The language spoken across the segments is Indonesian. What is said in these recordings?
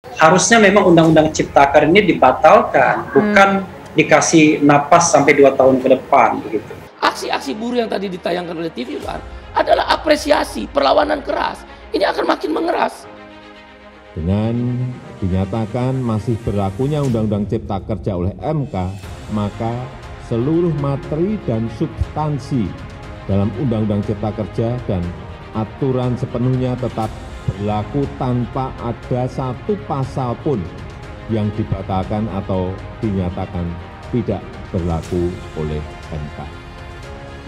Harusnya memang Undang-Undang Ciptaker ini dibatalkan, bukan dikasih napas sampai 2 tahun ke depan begitu. Aksi-aksi buruh yang tadi ditayangkan oleh TV One adalah apresiasi perlawanan keras. Ini akan makin mengeras. Dengan dinyatakan masih berlakunya Undang-Undang Cipta Kerja oleh MK, maka seluruh materi dan substansi dalam Undang-Undang Cipta Kerja dan aturan sepenuhnya tetap berlaku tanpa ada satu pasal pun yang dibatalkan atau dinyatakan tidak berlaku oleh MK.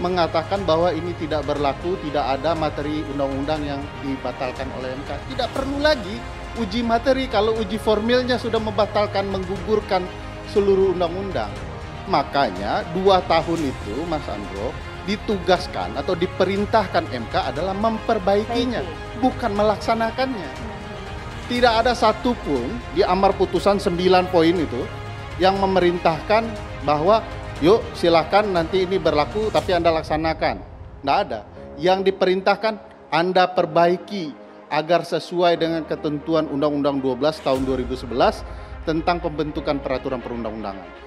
Mengatakan bahwa ini tidak berlaku, tidak ada materi undang-undang yang dibatalkan oleh MK. Tidak perlu lagi uji materi kalau uji formilnya sudah membatalkan, menggugurkan seluruh undang-undang. Makanya 2 tahun itu, Mas Andro, ditugaskan atau diperintahkan MK adalah memperbaikinya, bukan melaksanakannya. Tidak ada satupun di amar putusan 9 poin itu yang memerintahkan bahwa yuk silakan nanti ini berlaku tapi Anda laksanakan. Tidak ada. Yang diperintahkan Anda perbaiki agar sesuai dengan ketentuan Undang-Undang 12 tahun 2011 tentang pembentukan peraturan perundang-undangan.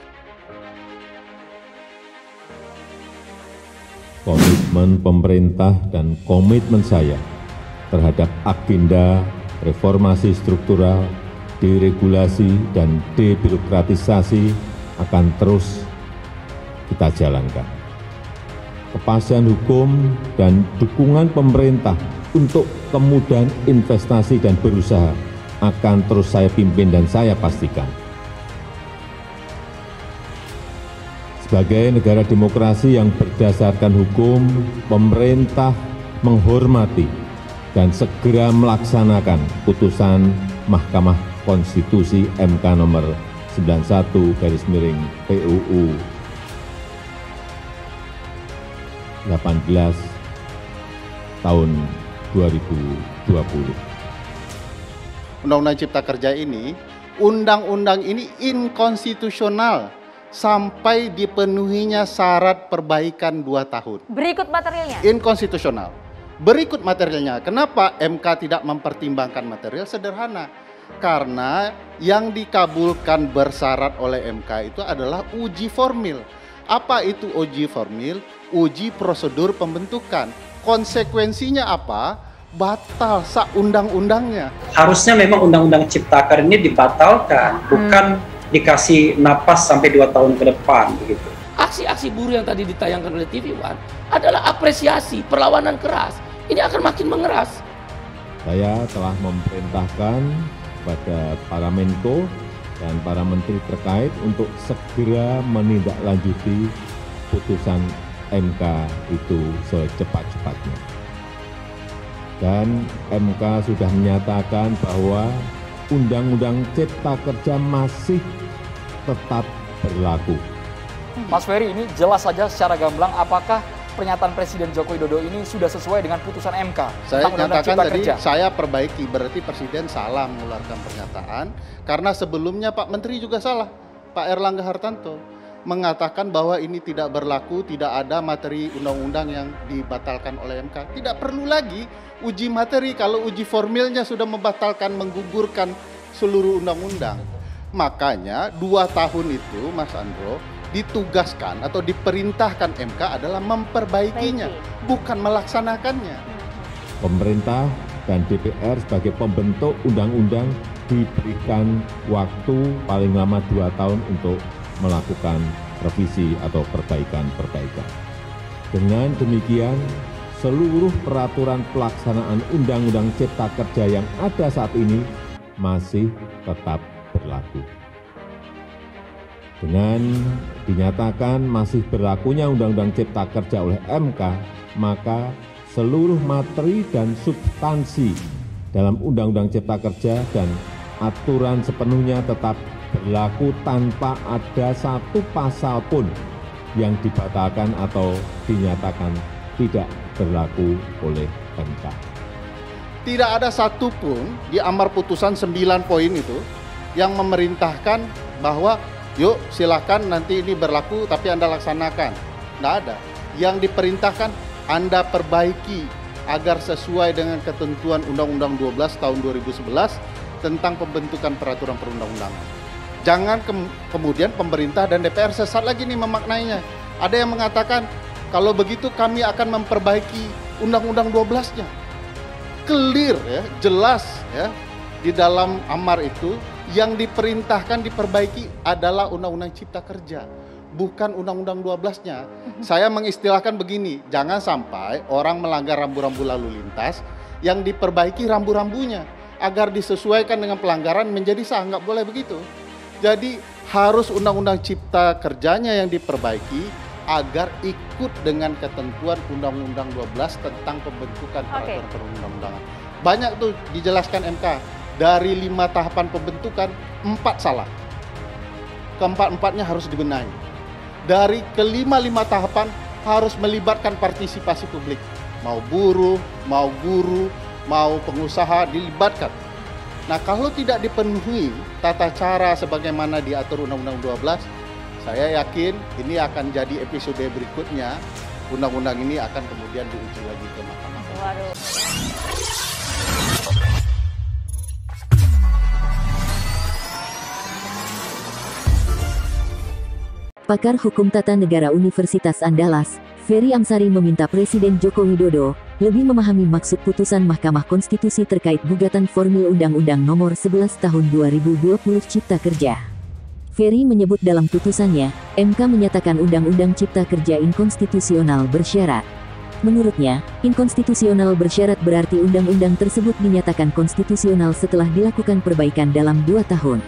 Komitmen pemerintah dan komitmen saya terhadap agenda reformasi struktural, deregulasi, dan debirokratisasi akan terus kita jalankan. Kepastian hukum dan dukungan pemerintah untuk kemudahan investasi dan berusaha akan terus saya pimpin dan saya pastikan. Sebagai negara demokrasi yang berdasarkan hukum, pemerintah menghormati dan segera melaksanakan putusan Mahkamah Konstitusi MK nomor 91/PUU 18 tahun 2020. Undang-Undang Cipta Kerja ini, undang-undang ini inkonstitusional sampai dipenuhinya syarat perbaikan 2 tahun. Berikut materialnya. Inkonstitusional. Berikut materialnya. Kenapa MK tidak mempertimbangkan material? Sederhana. Karena yang dikabulkan bersyarat oleh MK itu adalah uji formil. Apa itu uji formil? Uji prosedur pembentukan. Konsekuensinya apa? Batal undang-undangnya. Harusnya memang Undang-Undang Ciptaker ini dibatalkan, bukan dikasih napas sampai 2 tahun ke depan begitu. Aksi-aksi buruh yang tadi ditayangkan oleh TV One adalah apresiasi perlawanan keras. Ini akan makin mengeras. Saya telah memerintahkan kepada para Menko dan para menteri terkait untuk segera menindaklanjuti putusan MK itu secepat-cepatnya. Dan MK sudah menyatakan bahwa Undang-Undang Cipta Kerja masih tetap berlaku. Mas Ferry, ini jelas saja secara gamblang apakah pernyataan Presiden Joko Widodo ini sudah sesuai dengan putusan MK? Saya nyatakan tadi, Kerja. saya perbaiki, berarti Presiden salah mengeluarkan pernyataan, karena sebelumnya Pak Menteri juga salah, Pak Erlangga Hartanto, mengatakan bahwa ini tidak berlaku, tidak ada materi undang-undang yang dibatalkan oleh MK. Tidak perlu lagi uji materi kalau uji formilnya sudah membatalkan, menggugurkan seluruh undang-undang. Makanya 2 tahun itu, Mas Andro, ditugaskan atau diperintahkan MK adalah memperbaikinya, bukan melaksanakannya. Pemerintah dan DPR sebagai pembentuk undang-undang diberikan waktu paling lama 2 tahun untuk melakukan revisi atau perbaikan-perbaikan. Dengan demikian, seluruh peraturan pelaksanaan Undang-Undang Cipta Kerja yang ada saat ini masih tetap berlaku. Dengan dinyatakan masih berlakunya Undang-Undang Cipta Kerja oleh MK, maka seluruh materi dan substansi dalam Undang-Undang Cipta Kerja dan aturan sepenuhnya tetap berlaku tanpa ada satu pasal pun yang dibatalkan atau dinyatakan tidak berlaku oleh MK. Tidak ada satupun di amar putusan 9 poin itu yang memerintahkan bahwa yuk silakan nanti ini berlaku tapi Anda laksanakan. Tidak ada. Yang diperintahkan Anda perbaiki agar sesuai dengan ketentuan Undang-Undang 12 tahun 2011 tentang pembentukan peraturan perundang-undangan. Jangan kemudian pemerintah dan DPR sesat lagi nih memaknainya. Ada yang mengatakan, kalau begitu kami akan memperbaiki Undang-Undang 12-nya. Clear ya, jelas ya, di dalam amar itu yang diperintahkan diperbaiki adalah Undang-Undang Cipta Kerja, bukan Undang-Undang 12-nya. Saya mengistilahkan begini, jangan sampai orang melanggar rambu-rambu lalu lintas, yang diperbaiki rambu-rambunya, agar disesuaikan dengan pelanggaran menjadi sah, nggak boleh begitu. Jadi harus Undang-Undang Cipta Kerjanya yang diperbaiki agar ikut dengan ketentuan Undang-Undang 12 tentang pembentukan peraturan perundang-undangan. Banyak tuh dijelaskan MK, dari 5 tahapan pembentukan 4 salah. Keempat-empatnya harus dibenahi. Dari kelima-lima tahapan harus melibatkan partisipasi publik. Mau buruh, mau guru, mau pengusaha dilibatkan. Nah, kalau tidak dipenuhi tata cara sebagaimana diatur Undang-Undang 12, saya yakin ini akan jadi episode berikutnya. Undang-undang ini akan kemudian diuji lagi ke Mahkamah. Waduh. Pakar Hukum Tata Negara Universitas Andalas, Ferry Amsari meminta Presiden Joko Widodo lebih memahami maksud putusan Mahkamah Konstitusi terkait gugatan formil Undang-Undang Nomor 11 Tahun 2020 Cipta Kerja. Ferry menyebut dalam putusannya, MK menyatakan Undang-Undang Cipta Kerja inkonstitusional bersyarat. Menurutnya, inkonstitusional bersyarat berarti undang-undang tersebut dinyatakan konstitusional setelah dilakukan perbaikan dalam 2 tahun.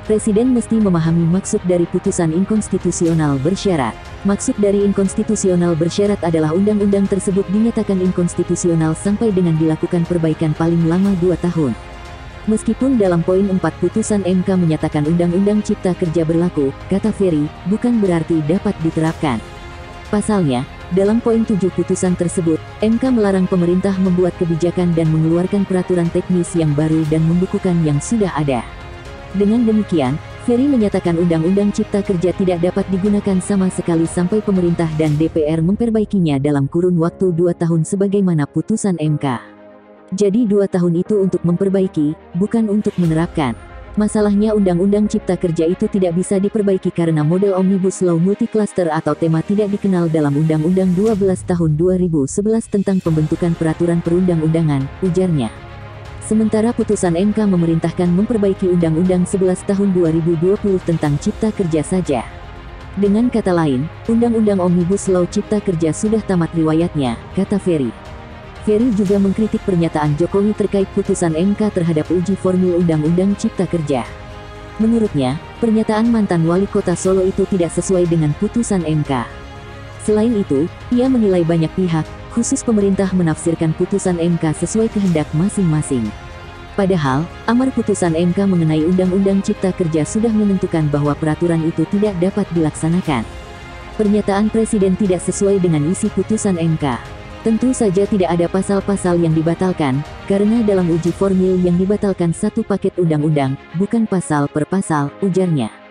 Presiden mesti memahami maksud dari putusan inkonstitusional bersyarat. Maksud dari inkonstitusional bersyarat adalah undang-undang tersebut dinyatakan inkonstitusional sampai dengan dilakukan perbaikan paling lama 2 tahun. Meskipun dalam poin 4 putusan MK menyatakan Undang-Undang Cipta Kerja berlaku, kata Ferry, bukan berarti dapat diterapkan. Pasalnya, dalam poin 7 putusan tersebut, MK melarang pemerintah membuat kebijakan dan mengeluarkan peraturan teknis yang baru dan membukukan yang sudah ada. Dengan demikian, Ferry menyatakan Undang-Undang Cipta Kerja tidak dapat digunakan sama sekali sampai pemerintah dan DPR memperbaikinya dalam kurun waktu 2 tahun sebagaimana putusan MK. Jadi 2 tahun itu untuk memperbaiki, bukan untuk menerapkan. Masalahnya Undang-Undang Cipta Kerja itu tidak bisa diperbaiki karena model Omnibus Law Multi-Cluster atau tema tidak dikenal dalam Undang-Undang 12 Tahun 2011 tentang pembentukan peraturan perundang-undangan, ujarnya. Sementara putusan MK memerintahkan memperbaiki Undang-Undang 11 Tahun 2020 tentang Cipta Kerja saja. Dengan kata lain, Undang-Undang Omnibus Law Cipta Kerja sudah tamat riwayatnya, kata Ferry. Ferry juga mengkritik pernyataan Jokowi terkait putusan MK terhadap uji formil Undang-Undang Cipta Kerja. Menurutnya, pernyataan mantan wali kota Solo itu tidak sesuai dengan putusan MK. Selain itu, ia menilai banyak pihak, khusus pemerintah menafsirkan putusan MK sesuai kehendak masing-masing. Padahal, amar putusan MK mengenai Undang-Undang Cipta Kerja sudah menentukan bahwa peraturan itu tidak dapat dilaksanakan. Pernyataan Presiden tidak sesuai dengan isi putusan MK. Tentu saja tidak ada pasal-pasal yang dibatalkan, karena dalam uji formil yang dibatalkan satu paket undang-undang, bukan pasal per pasal, ujarnya.